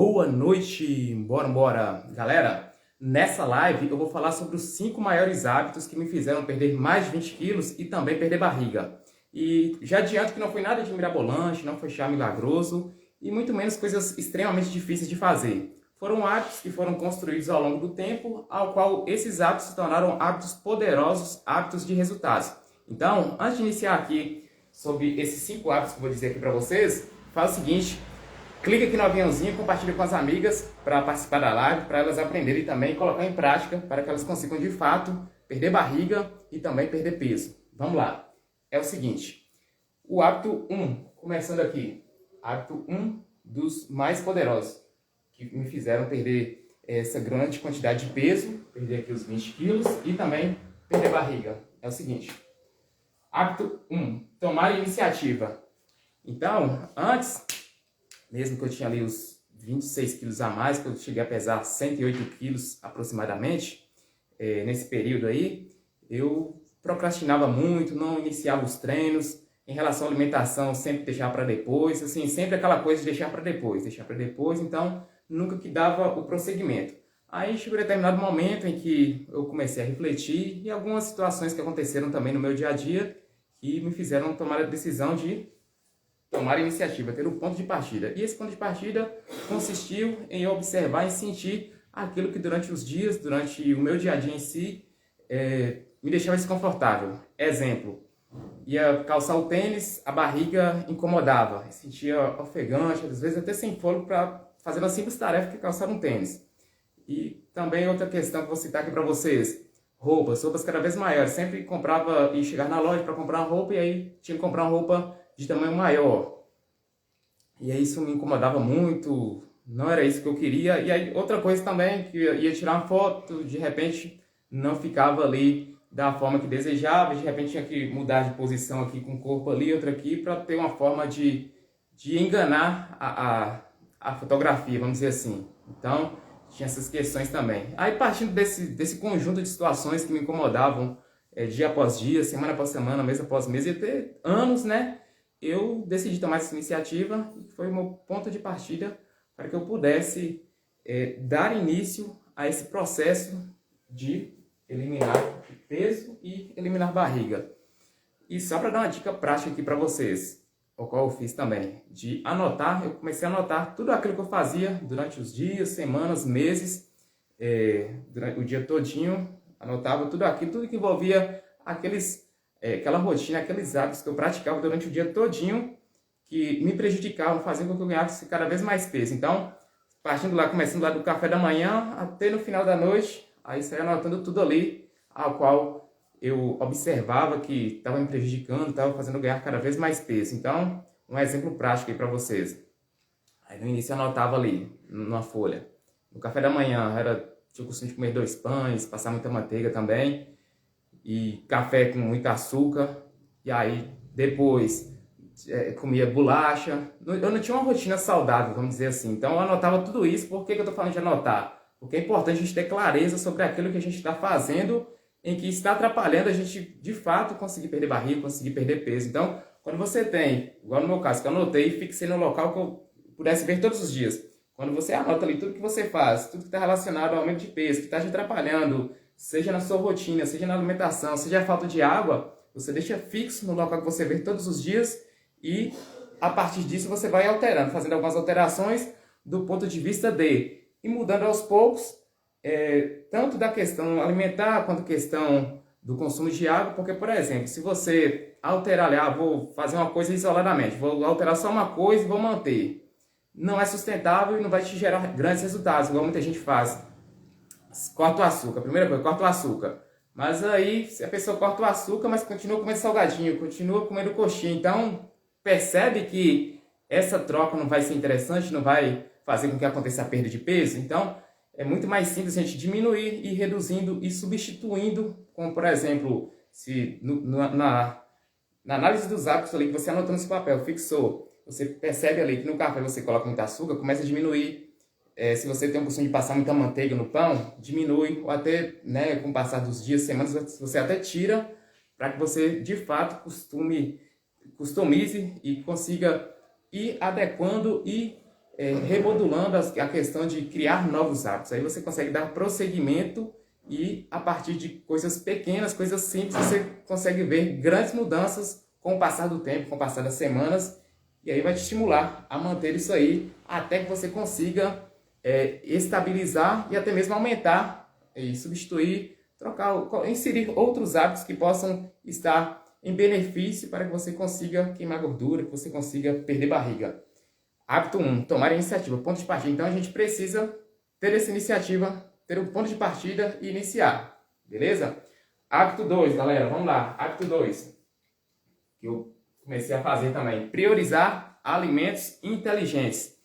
Boa noite, bora. Galera, nessa live eu vou falar sobre os 5 maiores hábitos que me fizeram perder mais de 20 quilos e também perder barriga. E já adianto que não foi nada de mirabolante, não foi chá milagroso e muito menos coisas extremamente difíceis de fazer. Foram hábitos que foram construídos ao longo do tempo, ao qual esses hábitos se tornaram hábitos poderosos, hábitos de resultados. Então, antes de iniciar aqui sobre esses 5 hábitos que eu vou dizer aqui para vocês, faz o seguinte: clica aqui no aviãozinho, compartilha com as amigas para participar da live, para elas aprenderem também e colocar em prática, para que elas consigam de fato perder barriga e também perder peso. Vamos lá. É o seguinte, o hábito 1, começando aqui. Hábito 1 dos mais poderosos, que me fizeram perder essa grande quantidade de peso, perder aqui os 20 quilos e também perder barriga. É o seguinte, hábito 1, tomar iniciativa. Então, antes, mesmo que eu tinha ali os 26 quilos a mais, que eu cheguei a pesar 108 quilos aproximadamente, nesse período aí, eu procrastinava muito, não iniciava os treinos. Em relação à alimentação, sempre deixava para depois, assim, sempre aquela coisa de deixar para depois, então nunca que dava o prosseguimento. Aí chegou um determinado momento em que eu comecei a refletir e algumas situações que aconteceram também no meu dia a dia que me fizeram tomar a decisão de tomar iniciativa, ter um ponto de partida. E esse ponto de partida consistiu em observar e sentir aquilo que durante os dias, durante o meu dia a dia em si, me deixava desconfortável. Exemplo, ia calçar o tênis, a barriga incomodava, eu sentia ofegante, às vezes até sem fôlego para fazer uma simples tarefa que é calçar um tênis. E também outra questão que eu vou citar aqui para vocês, roupas cada vez maiores. Sempre comprava e chegar na loja para comprar uma roupa e aí tinha que comprar uma roupa de tamanho maior. E aí isso me incomodava muito, não era isso que eu queria. E aí outra coisa também, que eu ia tirar uma foto, de repente não ficava ali da forma que desejava, de repente tinha que mudar de posição aqui com o corpo ali, outra aqui, para ter uma forma de enganar a fotografia, vamos dizer assim. Então, tinha essas questões também. Aí partindo desse conjunto de situações que me incomodavam dia após dia, semana após semana, mês após mês, e até anos, né? Eu decidi tomar essa iniciativa e foi o meu ponto de partida para que eu pudesse dar início a esse processo de eliminar peso e eliminar barriga. E só para dar uma dica prática aqui para vocês, o qual eu fiz também, de anotar, eu comecei a anotar tudo aquilo que eu fazia durante os dias, semanas, meses, durante o dia todinho, anotava tudo aquilo, tudo que envolvia aquela rotina, aqueles hábitos que eu praticava durante o dia todinho, que me prejudicavam, faziam com que eu ganhasse cada vez mais peso. Então, partindo lá, começando lá do café da manhã até no final da noite, aí saía anotando tudo ali, ao qual eu observava que estava me prejudicando, estava fazendo ganhar cada vez mais peso. Então, um exemplo prático aí para vocês. Aí no início eu anotava ali, numa folha. No café da manhã, tinha o costume de comer 2 pães, passar muita manteiga também, e café com muito açúcar. E aí, depois, comia bolacha. Eu não tinha uma rotina saudável, vamos dizer assim. Então, eu anotava tudo isso. Por que eu estou falando de anotar? Porque é importante a gente ter clareza sobre aquilo que a gente está fazendo, em que está atrapalhando a gente, de fato, conseguir perder barriga, conseguir perder peso. Então, quando você tem, igual no meu caso, que eu anotei e fixei no local que eu pudesse ver todos os dias. Quando você anota ali tudo que você faz, tudo que está relacionado ao aumento de peso, que está te atrapalhando, seja na sua rotina, seja na alimentação, seja a falta de água, você deixa fixo no local que você vê todos os dias e, a partir disso, você vai alterando, fazendo algumas alterações do ponto de vista e mudando aos poucos, tanto da questão alimentar quanto questão do consumo de água, porque, por exemplo, se você alterar ali, vou fazer uma coisa isoladamente, vou alterar só uma coisa e vou manter, não é sustentável e não vai te gerar grandes resultados, igual muita gente faz. Corta o açúcar, primeira coisa, corta o açúcar. Mas aí, se a pessoa corta o açúcar, mas continua comendo salgadinho, continua comendo coxinha, então percebe que essa troca não vai ser interessante, não vai fazer com que aconteça a perda de peso. Então, é muito mais simples a gente diminuir e reduzindo e substituindo, como por exemplo, se na análise dos hábitos ali que você anotou nesse papel, fixou, você percebe ali que no café você coloca muito açúcar, começa a diminuir. Se você tem o costume de passar muita manteiga no pão, diminui, ou até, né, com o passar dos dias, semanas, você até tira, para que você, de fato, customize e consiga ir adequando e remodulando a questão de criar novos hábitos. Aí você consegue dar prosseguimento e a partir de coisas pequenas, coisas simples, você consegue ver grandes mudanças com o passar do tempo, com o passar das semanas, e aí vai te estimular a manter isso aí até que você consiga estabilizar e até mesmo aumentar e substituir, trocar, inserir outros hábitos que possam estar em benefício para que você consiga queimar gordura, que você consiga perder barriga. Hábito 1, tomar a iniciativa, ponto de partida. Então a gente precisa ter essa iniciativa, ter um ponto de partida e iniciar, beleza? Hábito 2, galera, vamos lá. Hábito 2, que eu comecei a fazer também, priorizar alimentos inteligentes.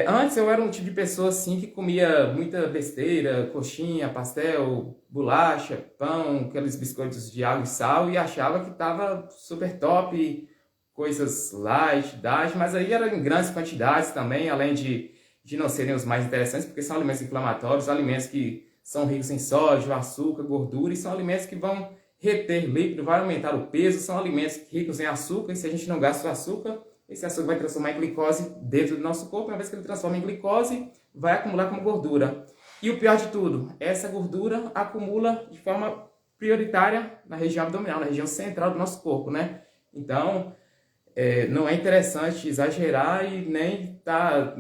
Antes eu era um tipo de pessoa assim que comia muita besteira, coxinha, pastel, bolacha, pão, aqueles biscoitos de água e sal e achava que estava super top, coisas light, diet, mas aí era em grandes quantidades também, além de não serem os mais interessantes, porque são alimentos inflamatórios, alimentos que são ricos em sódio, açúcar, gordura, e são alimentos que vão reter líquido, vai aumentar o peso, são alimentos ricos em açúcar, e se a gente não gasta o açúcar, esse açúcar vai transformar em glicose dentro do nosso corpo, e uma vez que ele transforma em glicose, vai acumular como gordura. E o pior de tudo, essa gordura acumula de forma prioritária na região abdominal, na região central do nosso corpo, né? Então, não é interessante exagerar e nem estar,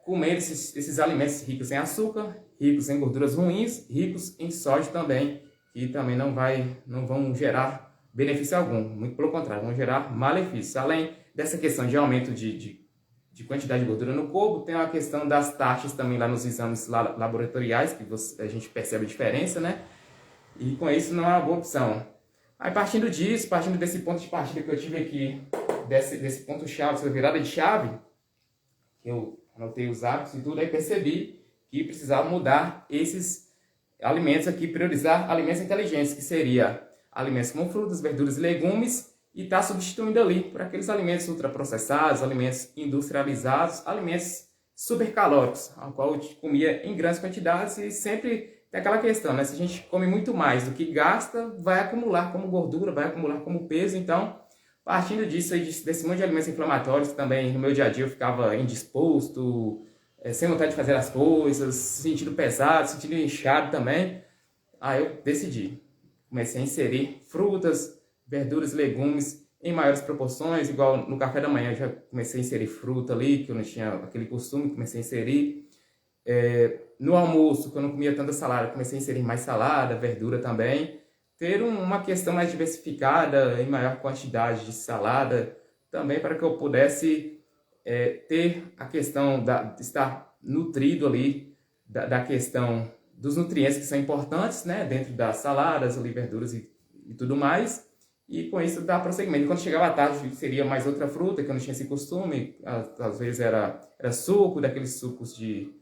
comendo esses alimentos ricos em açúcar, ricos em gorduras ruins, ricos em sódio também, que também não vão gerar benefício algum, muito pelo contrário, vão gerar malefícios. Além dessa questão de aumento de quantidade de gordura no corpo, tem a questão das taxas também lá nos exames laboratoriais, que a gente percebe a diferença, né? E com isso não é uma boa opção. Aí partindo desse ponto de partida que eu tive aqui, desse ponto-chave, essa virada de chave, que eu anotei os hábitos e tudo, aí percebi que precisava mudar esses alimentos aqui, priorizar alimentos inteligentes, que seria alimentos como frutas, verduras e legumes, e está substituindo ali por aqueles alimentos ultraprocessados, alimentos industrializados, alimentos supercalóricos, ao qual eu comia em grandes quantidades e sempre tem aquela questão, né? Se a gente come muito mais do que gasta, vai acumular como gordura, vai acumular como peso, então partindo disso aí, desse monte de alimentos inflamatórios, que também no meu dia a dia eu ficava indisposto, sem vontade de fazer as coisas, sentindo pesado, sentindo inchado também. Aí eu decidi. Comecei a inserir frutas, verduras e legumes em maiores proporções, igual no café da manhã eu já comecei a inserir fruta ali, que eu não tinha aquele costume, comecei a inserir. No almoço, que eu não comia tanta salada, comecei a inserir mais salada, verdura também. Ter uma questão mais diversificada, em maior quantidade de salada, também para que eu pudesse ter a questão de estar nutrido ali, da questão dos nutrientes que são importantes, né, dentro das saladas, ali, verduras e tudo mais, e com isso dar prosseguimento. E quando chegava à tarde seria mais outra fruta, que eu não tinha esse costume, às vezes era suco, daqueles sucos de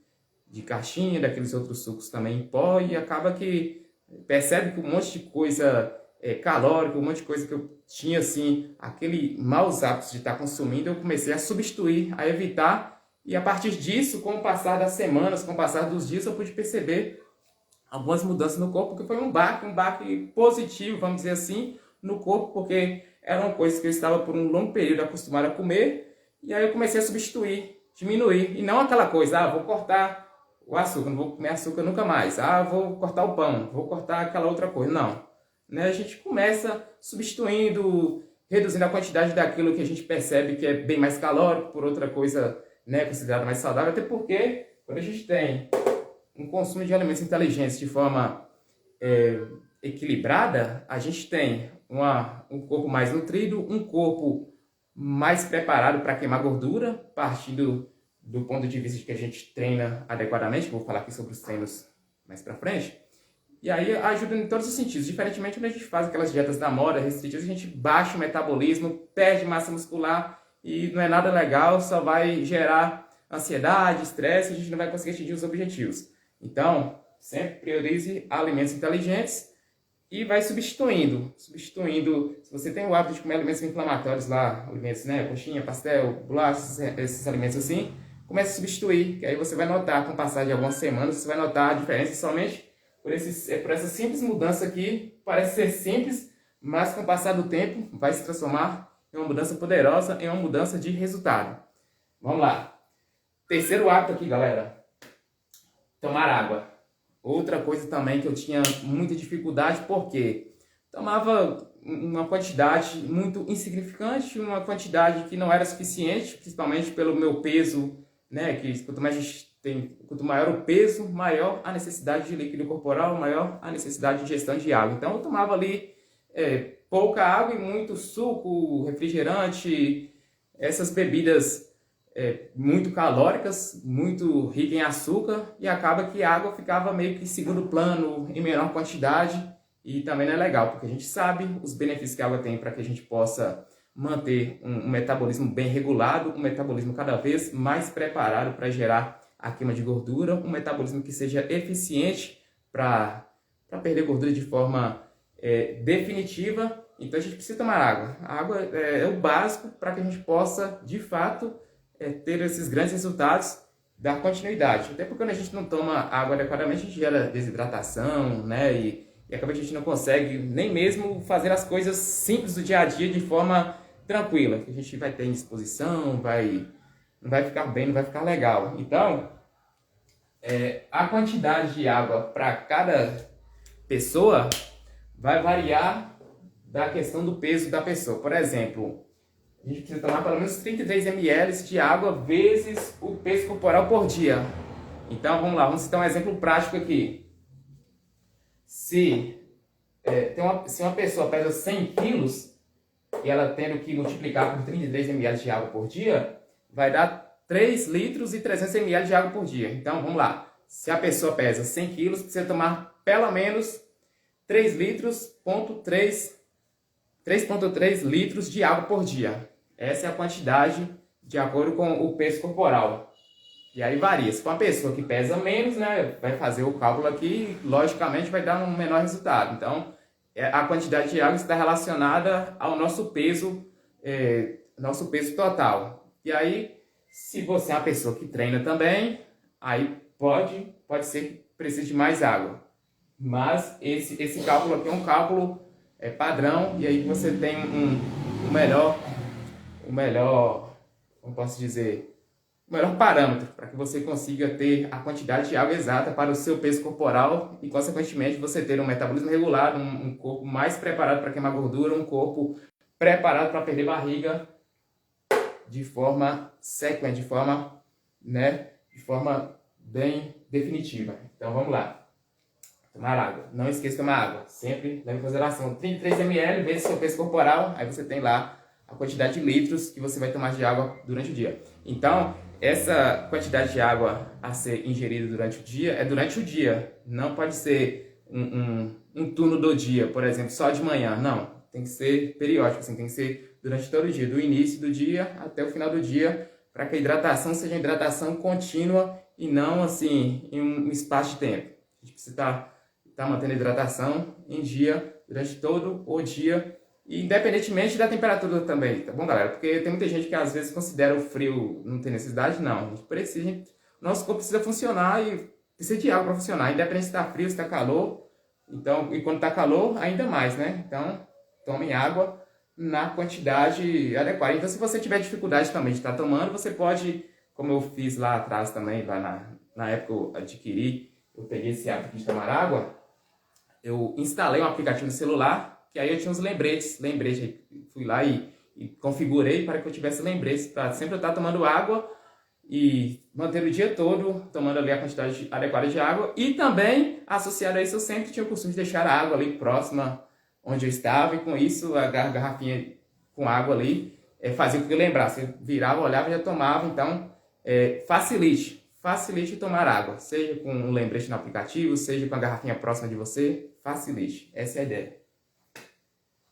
caixinha, daqueles outros sucos também em pó, e acaba que percebe que um monte de coisa calórica, um monte de coisa que eu tinha, assim, aquele maus hábitos de estar consumindo, eu comecei a substituir, a evitar, e a partir disso, com o passar das semanas, com o passar dos dias, eu pude perceber algumas mudanças no corpo, porque foi um baque positivo, vamos dizer assim, no corpo, porque eram coisas que eu estava por um longo período acostumado a comer, e aí eu comecei a substituir, diminuir, e não aquela coisa, vou cortar o açúcar, não vou comer açúcar nunca mais. Vou cortar o pão, vou cortar aquela outra coisa. Não. Né? A gente começa substituindo, reduzindo a quantidade daquilo que a gente percebe que é bem mais calórico por outra coisa, né, considerada mais saudável. Até porque, quando a gente tem um consumo de alimentos inteligentes de forma equilibrada, a gente tem um corpo mais nutrido, um corpo mais preparado para queimar gordura, partindo do ponto de vista de que a gente treina adequadamente, vou falar aqui sobre os treinos mais pra frente, e aí ajuda em todos os sentidos, diferentemente quando a gente faz aquelas dietas da moda, restritivas, a gente baixa o metabolismo, perde massa muscular, e não é nada legal, só vai gerar ansiedade, estresse, a gente não vai conseguir atingir os objetivos. Então, sempre priorize alimentos inteligentes e vai substituindo, se você tem o hábito de comer alimentos inflamatórios lá, alimentos, né, coxinha, pastel, bolacha, esses alimentos assim, comece a substituir, que aí você vai notar, com o passar de algumas semanas, você vai notar a diferença somente por essa simples mudança aqui. Parece ser simples, mas com o passar do tempo vai se transformar em uma mudança poderosa, em uma mudança de resultado. Vamos lá. Terceiro hábito aqui, galera. Tomar água. Outra coisa também que eu tinha muita dificuldade, porque tomava uma quantidade muito insignificante, uma quantidade que não era suficiente, principalmente pelo meu peso, né? Que quanto maior o peso, maior a necessidade de líquido corporal, maior a necessidade de ingestão de água. Então eu tomava ali pouca água e muito suco, refrigerante, essas bebidas muito calóricas, muito ricas em açúcar, e acaba que a água ficava meio que em segundo plano, em menor quantidade, e também não é legal, porque a gente sabe os benefícios que a água tem para que a gente possa manter um metabolismo bem regulado, um metabolismo cada vez mais preparado para gerar a queima de gordura, um metabolismo que seja eficiente para perder gordura de forma definitiva. Então a gente precisa tomar água. A água é o básico para que a gente possa, de fato, ter esses grandes resultados, dar continuidade. Até porque quando a gente não toma água adequadamente, a gente gera desidratação, né? E acaba que a gente não consegue nem mesmo fazer as coisas simples do dia a dia de forma tranquila. Que a gente vai ter indisposição, não vai ficar bem, não vai ficar legal. Então, a quantidade de água para cada pessoa vai variar da questão do peso da pessoa. Por exemplo, a gente precisa tomar pelo menos 33 ml de água vezes o peso corporal por dia. Então, vamos lá, vamos citar um exemplo prático aqui. Se uma pessoa pesa 100 quilos e ela tendo que multiplicar por 33 ml de água por dia, vai dar 3 litros e 300 ml de água por dia. Então, vamos lá. Se a pessoa pesa 100 quilos, precisa tomar pelo menos 3,3 litros de água por dia. Essa é a quantidade de acordo com o peso corporal. E aí varia. Se for uma pessoa que pesa menos, né, vai fazer o cálculo aqui, logicamente vai dar um menor resultado. Então, a quantidade de água está relacionada ao nosso peso total. E aí, se você é uma pessoa que treina também, aí pode ser que precise de mais água. Mas esse cálculo aqui é um cálculo padrão, e aí você tem o melhor, como posso dizer, o melhor parâmetro para que você consiga ter a quantidade de água exata para o seu peso corporal e, consequentemente, você ter um metabolismo regulado, um corpo mais preparado para queimar gordura, um corpo preparado para perder barriga de forma sequente, de forma bem definitiva. Então, vamos lá. Tomar água. Não esqueça de tomar água. Sempre leve em consideração 33 ml vezes seu peso corporal. Aí você tem lá a quantidade de litros que você vai tomar de água durante o dia. Então, essa quantidade de água a ser ingerida durante o dia é durante o dia. Não pode ser um turno do dia, por exemplo, só de manhã. Não. Tem que ser periódico, assim, tem que ser durante todo o dia, do início do dia até o final do dia, para que a hidratação seja uma hidratação contínua e não assim em um espaço de tempo. A gente precisa estar mantendo a hidratação em dia durante todo o dia, e independentemente da temperatura também, tá bom, galera? Porque tem muita gente que às vezes considera o frio não ter necessidade. Não, a gente precisa, nosso corpo precisa funcionar e precisa de água para funcionar, independente se está frio, se está calor. Então, e quando está calor, ainda mais, né? Então, tomem água na quantidade adequada. Então, se você tiver dificuldade também de estar tomando, você pode, como eu fiz lá atrás também, lá na época eu adquiri, eu peguei esse hábito de tomar água, eu instalei um aplicativo no celular, que aí eu tinha uns lembretes, fui lá e configurei para que eu tivesse lembretes, para sempre eu estar tomando água e manter o dia todo tomando ali a quantidade adequada de água. E também, associado a isso, eu sempre tinha o costume de deixar a água ali próxima onde eu estava, e com isso a garrafinha com água ali fazia com que eu lembrasse. Eu virava, olhava e já tomava. Então, facilite tomar água, seja com um lembrete no aplicativo, seja com a garrafinha próxima de você, facilite. Essa é a ideia.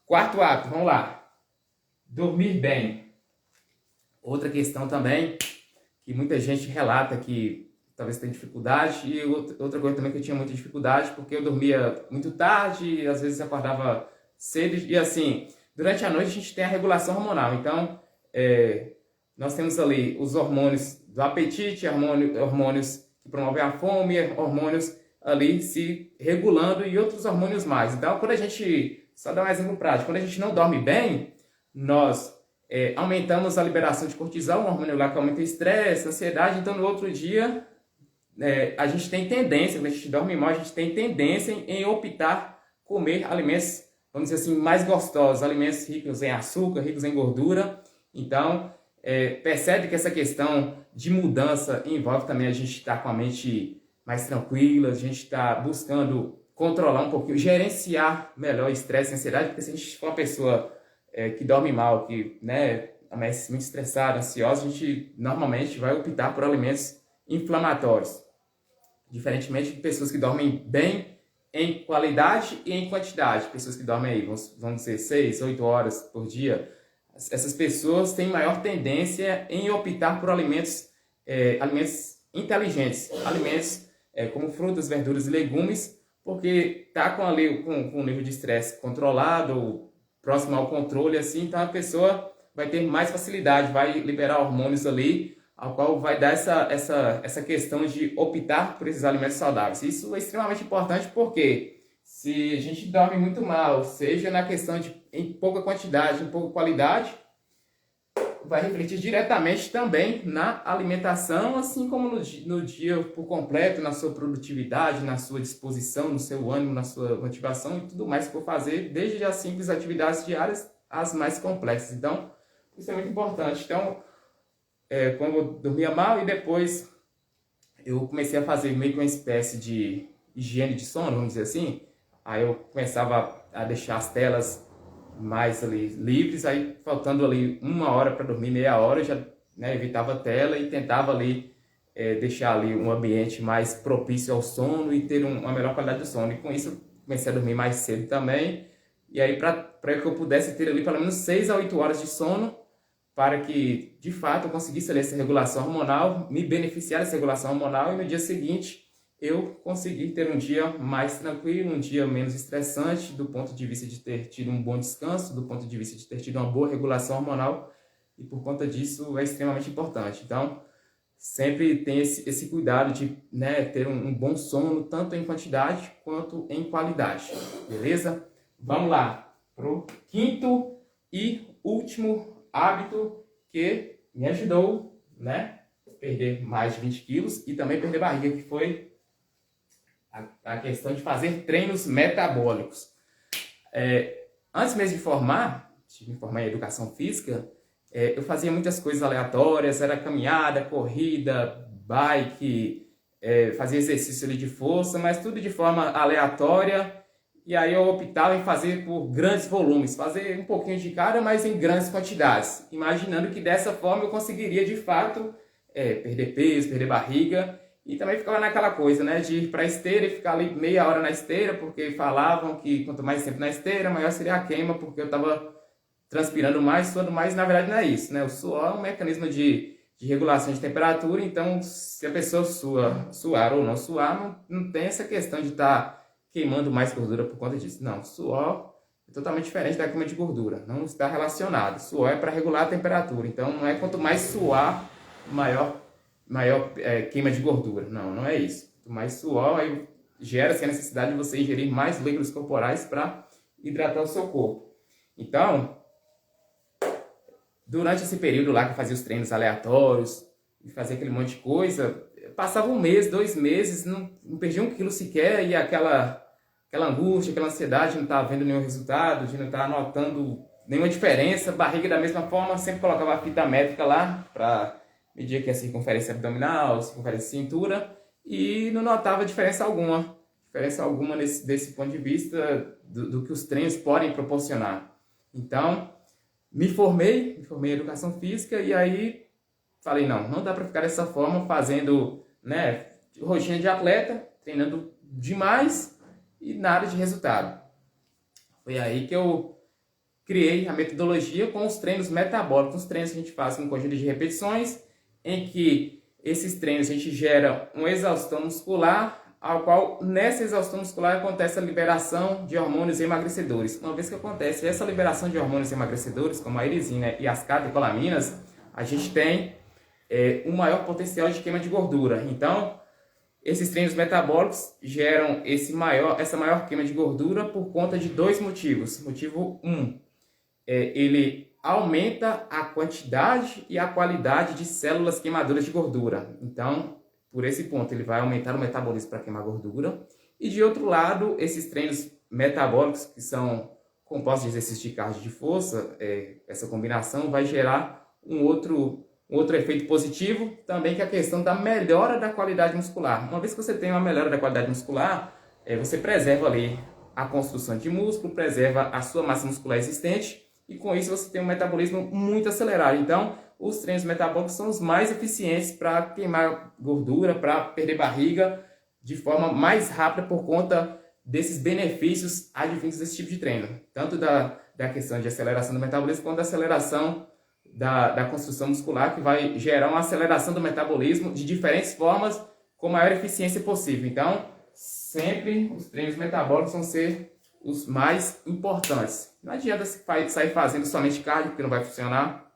Quarto hábito, vamos lá. Dormir bem. Outra questão também, que muita gente relata que talvez tenha dificuldade, e outra coisa também que eu tinha muita dificuldade, porque eu dormia muito tarde, às vezes acordava cedo, e assim, durante a noite a gente tem a regulação hormonal. Então, nós temos ali os hormônios do apetite, hormônios que promovem a fome, hormônios ali se regulando e outros hormônios mais. Então, quando a gente, só dar um exemplo prático, quando a gente não dorme bem, nós aumentamos a liberação de cortisol, um hormônio lá que aumenta o estresse, a ansiedade. Então, no outro dia, a gente tem tendência, quando a gente dorme mal, a gente tem tendência em optar comer alimentos, vamos dizer assim, mais gostosos, alimentos ricos em açúcar, ricos em gordura. Então, percebe que essa questão de mudança envolve também a gente estar com a mente mais tranquila, a gente está buscando controlar um pouquinho, gerenciar melhor o estresse e a ansiedade, porque se a gente for uma pessoa que dorme mal, que amanhece muito estressada, ansiosa, a gente normalmente vai optar por alimentos inflamatórios. Diferentemente de pessoas que dormem bem em qualidade e em quantidade. Pessoas que dormem aí, vamos dizer, 6, 8 horas por dia. Essas pessoas têm maior tendência em optar por alimentos inteligentes. Alimentos como frutas, verduras e legumes, porque está com um nível de estresse controlado, próximo ao controle, assim, então a pessoa vai ter mais facilidade, vai liberar hormônios ali, ao qual vai dar essa questão de optar por esses alimentos saudáveis. Isso é extremamente importante porque se a gente dorme muito mal, seja na questão de em pouca quantidade, em pouca qualidade, vai refletir diretamente também na alimentação, assim como no dia por completo, na sua produtividade, na sua disposição, no seu ânimo, na sua motivação e tudo mais que for fazer, desde as simples atividades diárias às mais complexas. Então, isso é muito importante. Então, quando eu dormia mal e depois eu comecei a fazer meio que uma espécie de higiene de sono, vamos dizer assim, aí eu começava a deixar as telas mais ali livres, aí faltando ali 1 hora para dormir, meia hora, eu já evitava a tela e tentava ali deixar ali um ambiente mais propício ao sono e ter uma melhor qualidade do sono. E com isso eu comecei a dormir mais cedo também, e aí para que eu pudesse ter ali pelo menos 6 a 8 horas de sono, para que de fato eu conseguisse ali essa regulação hormonal, me beneficiar dessa regulação hormonal e no dia seguinte eu consegui ter um dia mais tranquilo, um dia menos estressante, do ponto de vista de ter tido um bom descanso, do ponto de vista de ter tido uma boa regulação hormonal, e por conta disso é extremamente importante. Então, sempre tem esse cuidado de ter um bom sono, tanto em quantidade quanto em qualidade, beleza? Vamos lá para o quinto e último hábito que me ajudou, perder mais de 20 quilos e também perder barriga, que foi a questão de fazer treinos metabólicos. Antes mesmo de me formar em educação física, eu fazia muitas coisas aleatórias, era caminhada, corrida, bike, fazia exercício ali de força, mas tudo de forma aleatória, e aí eu optava em fazer por grandes volumes, fazer um pouquinho de cada, mas em grandes quantidades, imaginando que dessa forma eu conseguiria de fato perder peso, perder barriga. E também ficava naquela coisa, de ir para a esteira e ficar ali meia hora na esteira, porque falavam que quanto mais tempo na esteira, maior seria a queima, porque eu estava transpirando mais, suando mais, e na verdade não é isso, O suor é um mecanismo de regulação de temperatura, então se a pessoa suar ou não suar, não tem essa questão de estar queimando mais gordura por conta disso. Não, suor é totalmente diferente da queima de gordura, não está relacionado. Suor é para regular a temperatura, então não é quanto mais suar, maior queima de gordura. Não é isso. Quanto mais suor, aí gera-se a necessidade de você ingerir mais líquidos corporais para hidratar o seu corpo. Então, durante esse período lá que eu fazia os treinos aleatórios e fazia aquele monte de coisa, passava 1 mês, 2 meses, não perdia 1 quilo sequer, e aquela angústia, aquela ansiedade de não estar vendo nenhum resultado, de não estar notando nenhuma diferença. Barriga da mesma forma, sempre colocava a fita métrica lá para media que é a circunferência abdominal, circunferência de cintura, e não notava diferença alguma desse ponto de vista do que os treinos podem proporcionar. Então, me formei em educação física, e aí falei, não dá para ficar dessa forma, fazendo rotina de atleta, treinando demais e nada de resultado. Foi aí que eu criei a metodologia com os treinos metabólicos, os treinos que a gente faz com um conjunto de repetições, em que esses treinos a gente gera uma exaustão muscular, ao qual nessa exaustão muscular acontece a liberação de hormônios emagrecedores. Uma vez que acontece essa liberação de hormônios emagrecedores, como a irisina e as catecolaminas, a gente tem um maior potencial de queima de gordura. Então, esses treinos metabólicos geram essa maior queima de gordura por conta de 2 motivos. Motivo 1, ele aumenta a quantidade e a qualidade de células queimadoras de gordura. Então, por esse ponto, ele vai aumentar o metabolismo para queimar gordura. E de outro lado, esses treinos metabólicos, que são compostos de exercício de cardio e de força, essa combinação vai gerar um outro efeito positivo, também, que é a questão da melhora da qualidade muscular. Uma vez que você tem uma melhora da qualidade muscular, você preserva ali a construção de músculo, preserva a sua massa muscular existente, e com isso você tem um metabolismo muito acelerado. Então, os treinos metabólicos são os mais eficientes para queimar gordura, para perder barriga de forma mais rápida, por conta desses benefícios advindos desse tipo de treino. Tanto da questão de aceleração do metabolismo, quanto da aceleração da construção muscular, que vai gerar uma aceleração do metabolismo de diferentes formas, com a maior eficiência possível. Então, sempre os treinos metabólicos vão ser os mais importantes. Não adianta sair fazendo somente cardio, porque não vai funcionar.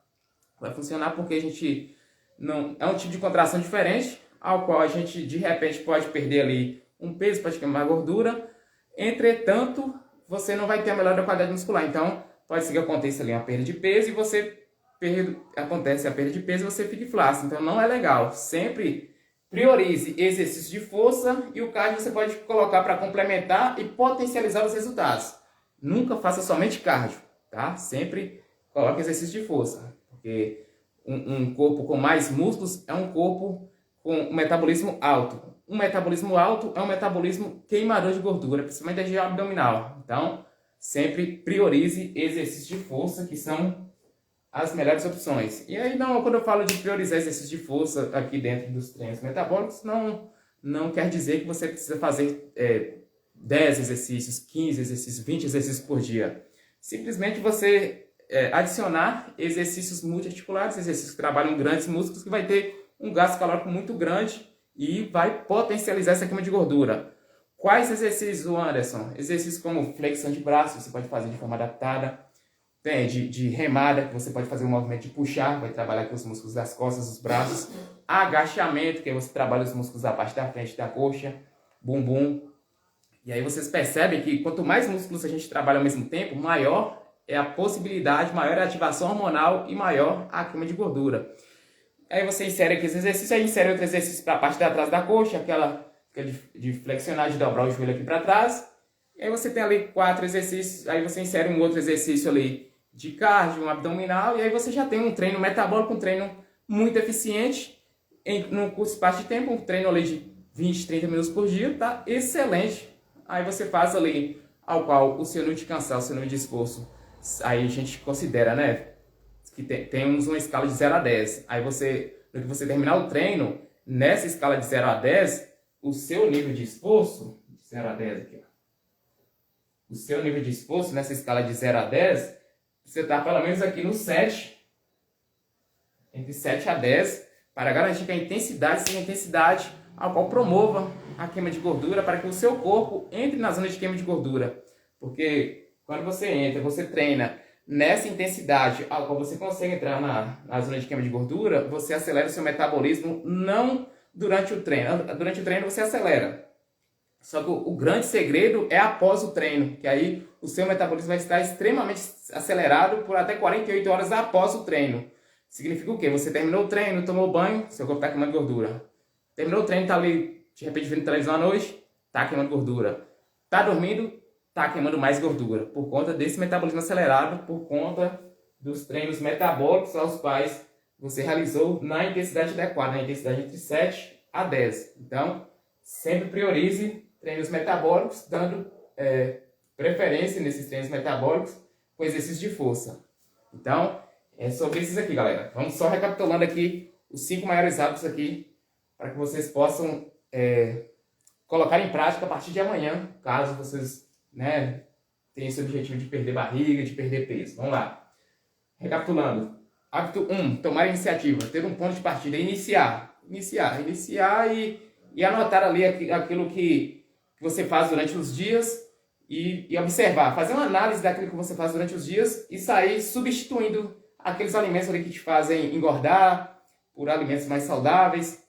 Vai funcionar porque a gente não... É um tipo de contração diferente, ao qual a gente, de repente, pode perder ali um peso, pode queimar gordura. Entretanto, você não vai ter a melhora da qualidade muscular. Então, pode ser que aconteça ali uma perda de peso e acontece a perda de peso e você fique flácido. Então, não é legal. Sempre priorize exercício de força, e o cardio você pode colocar para complementar e potencializar os resultados. Nunca faça somente cardio, tá? Sempre coloque exercício de força, porque um corpo com mais músculos é um corpo com um metabolismo alto. Um metabolismo alto é um metabolismo queimador de gordura, principalmente da região abdominal. Então, sempre priorize exercícios de força, que são as melhores opções. E aí, quando eu falo de priorizar exercícios de força aqui dentro dos treinos metabólicos, não quer dizer que você precisa fazer 10 exercícios, 15 exercícios, 20 exercícios por dia. Simplesmente você adicionar exercícios multiarticulares, exercícios que trabalham grandes músculos, que vai ter um gasto calórico muito grande e vai potencializar essa queima de gordura. Quais exercícios, Anderson? Exercícios como flexão de braços, você pode fazer de forma adaptada. Tem de remada, que você pode fazer um movimento de puxar, vai trabalhar aqui os músculos das costas, dos braços. Agachamento, que você trabalha os músculos da parte da frente da coxa, bumbum. E aí vocês percebem que quanto mais músculos a gente trabalha ao mesmo tempo, maior é a possibilidade, maior é a ativação hormonal e maior a queima de gordura. Aí você insere aqui esse exercício, aí insere outro exercício para a parte de trás da coxa, aquela de flexionar, de dobrar o joelho aqui para trás. E aí você tem ali 4 exercícios, aí você insere um outro exercício ali de cardio, um abdominal, e aí você já tem um treino metabólico, um treino muito eficiente, num curto espaço de tempo, um treino ali de 20, 30 minutos por dia, tá excelente. Aí você faz ali, ao qual o seu nível de cansaço, o seu nível de esforço, aí a gente considera, né, que temos uma escala de 0 a 10. Aí você, no que você terminar o treino, nessa escala de 0 a 10, o seu nível de esforço, de 0 a 10 aqui, ó, o seu nível de esforço nessa escala de 0 a 10, você está pelo menos aqui no 7, entre 7 a 10, para garantir que a intensidade seja a intensidade a qual promova a queima de gordura, para que o seu corpo entre na zona de queima de gordura. Porque quando você entra, você treina nessa intensidade a qual você consegue entrar na zona de queima de gordura, você acelera o seu metabolismo, não durante o treino. Durante o treino você acelera. Só que o grande segredo é após o treino, que aí o seu metabolismo vai estar extremamente acelerado por até 48 horas após o treino. Significa o quê? Você terminou o treino, tomou banho, seu corpo está queimando gordura. Terminou o treino, está ali, de repente, vendo televisão à noite, está queimando gordura. Está dormindo, está queimando mais gordura. Por conta desse metabolismo acelerado, por conta dos treinos metabólicos aos quais você realizou na intensidade adequada, na intensidade entre 7 a 10. Então, sempre priorize treinos metabólicos, dando preferência nesses treinos metabólicos com exercício de força. Então, é sobre esses aqui, galera. Vamos só recapitulando aqui os 5 maiores hábitos aqui, para que vocês possam colocar em prática a partir de amanhã, caso vocês tenham esse objetivo de perder barriga, de perder peso. Vamos lá. Recapitulando. Hábito 1, tomar iniciativa, ter um ponto de partida, iniciar e anotar ali aquilo que você faz durante os dias e observar, fazer uma análise daquilo que você faz durante os dias e sair substituindo aqueles alimentos ali que te fazem engordar por alimentos mais saudáveis.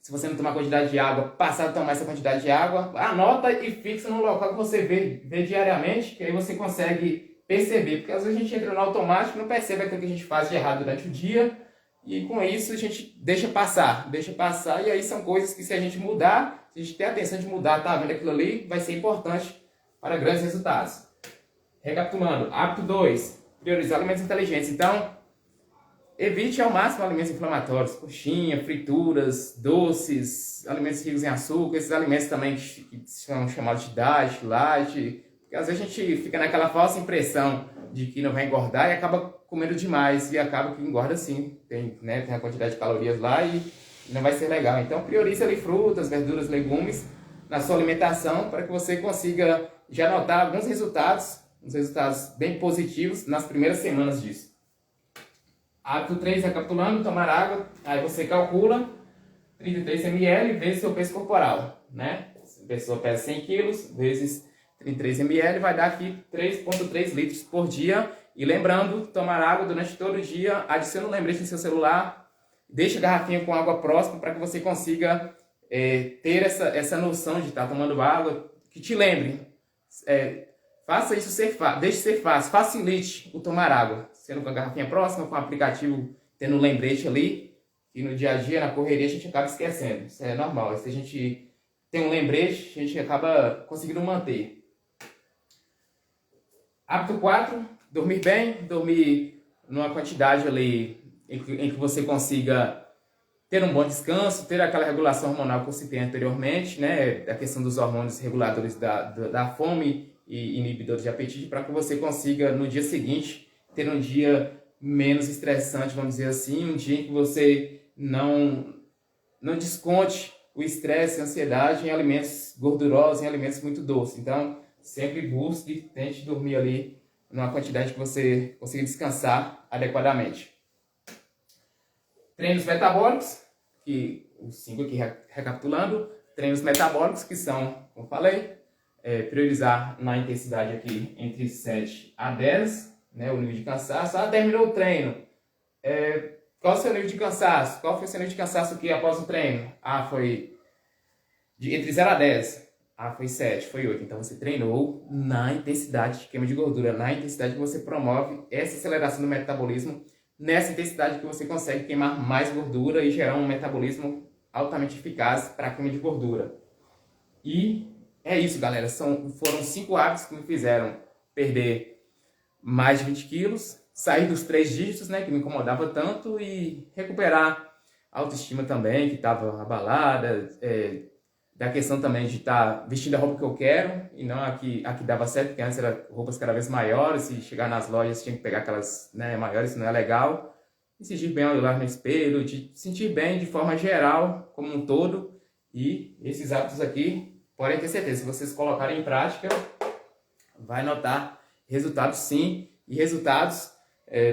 Se você não tomar quantidade de água, passar a tomar essa quantidade de água, anota e fixa no local que você vê diariamente, que aí você consegue perceber, porque às vezes a gente entra no automático e não percebe aquilo que a gente faz de errado durante o dia, e com isso a gente deixa passar, e aí são coisas que se a gente mudar, se a gente ter a atenção de mudar, tá vendo aquilo ali, vai ser importante para grandes resultados. Recapitulando, hábito 2, priorizar alimentos inteligentes. Então, evite ao máximo alimentos inflamatórios, coxinha, frituras, doces, alimentos ricos em açúcar, esses alimentos também que são chamados de diet, light, porque às vezes a gente fica naquela falsa impressão de que não vai engordar e acaba comendo demais e acaba que engorda sim, tem a quantidade de calorias lá e não vai ser legal. Então priorize ali frutas, verduras, legumes na sua alimentação para que você consiga já notar alguns resultados, uns resultados bem positivos nas primeiras semanas disso. Hábito 3, recapitulando, tomar água. Aí você calcula 33 ml vezes seu peso corporal, né? Se a pessoa pesa 100 quilos, vezes 33 ml, vai dar aqui 3,3 litros por dia. E lembrando, tomar água durante todo o dia, adicione um lembrete no seu celular, deixe a garrafinha com água próxima para que você consiga ter essa noção de estar tomando água, que te lembre. Faça isso deixe ser fácil, facilite o tomar água, sendo com a garrafinha próxima, com o aplicativo tendo um lembrete ali, e no dia a dia, na correria, a gente acaba esquecendo. Isso é normal, se a gente tem um lembrete, a gente acaba conseguindo manter. Hábito 4, dormir bem, dormir numa quantidade ali em que você consiga ter um bom descanso, ter aquela regulação hormonal que eu citei anteriormente, né? A questão dos hormônios reguladores da fome e inibidores de apetite, para que você consiga, no dia seguinte, ter um dia menos estressante, vamos dizer assim, um dia em que você não desconte o estresse e a ansiedade em alimentos gordurosos, em alimentos muito doces. Então, sempre busque, tente dormir ali numa quantidade que você consiga descansar adequadamente. Treinos metabólicos, que os 5 aqui recapitulando, treinos metabólicos que são, como falei, priorizar na intensidade aqui entre 7 a 10, né, o nível de cansaço. Terminou o treino. Qual o seu nível de cansaço? Qual foi o seu nível de cansaço aqui após o treino? Foi entre 0 a 10. Foi 7, foi 8. Então você treinou na intensidade de queima de gordura, na intensidade que você promove essa aceleração do metabolismo, nessa intensidade que você consegue queimar mais gordura e gerar um metabolismo altamente eficaz para a queima de gordura. E é isso, galera. Foram 5 hábitos que me fizeram perder mais de 20 quilos, sair dos 3 dígitos, né, que me incomodava tanto, e recuperar a autoestima também, que estava abalada, da questão também de estar vestindo a roupa que eu quero, e não a que dava certo, porque antes eram roupas cada vez maiores, e chegar nas lojas tinha que pegar aquelas, né, maiores, isso não é legal. E sentir bem ao olhar no espelho, de sentir bem de forma geral, como um todo. E esses hábitos aqui, podem ter certeza, se vocês colocarem em prática, vai notar resultados sim, e resultados,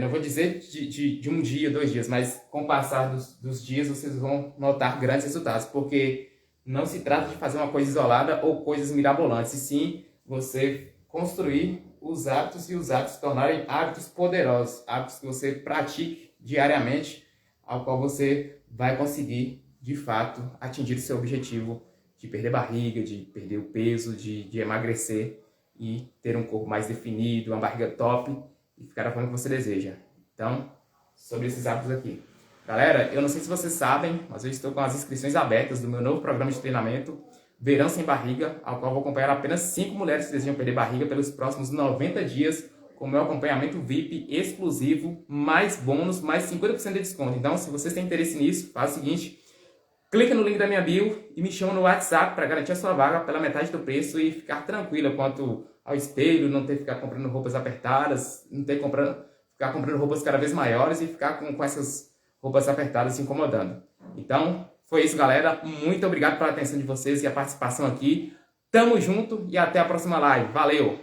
não vou dizer de um dia, 2 dias, mas com o passar dos dias vocês vão notar grandes resultados, porque não se trata de fazer uma coisa isolada ou coisas mirabolantes, e sim você construir os hábitos e os hábitos se tornarem hábitos poderosos, hábitos que você pratique diariamente, ao qual você vai conseguir, de fato, atingir o seu objetivo de perder barriga, de perder o peso, de emagrecer e ter um corpo mais definido, uma barriga top e ficar da forma que você deseja. Então, sobre esses hábitos aqui. Galera, eu não sei se vocês sabem, mas eu estou com as inscrições abertas do meu novo programa de treinamento, Verão Sem Barriga, ao qual vou acompanhar apenas 5 mulheres que desejam perder barriga pelos próximos 90 dias, com o meu acompanhamento VIP exclusivo, mais bônus, mais 50% de desconto. Então, se vocês têm interesse nisso, faz o seguinte, clica no link da minha bio e me chama no WhatsApp para garantir a sua vaga pela metade do preço e ficar tranquila quanto ao espelho, não ter que ficar comprando roupas apertadas, não ter que ficar comprando roupas cada vez maiores e ficar com essas roupas apertadas se incomodando. Então, foi isso, galera. Muito obrigado pela atenção de vocês e a participação aqui. Tamo junto e até a próxima live. Valeu!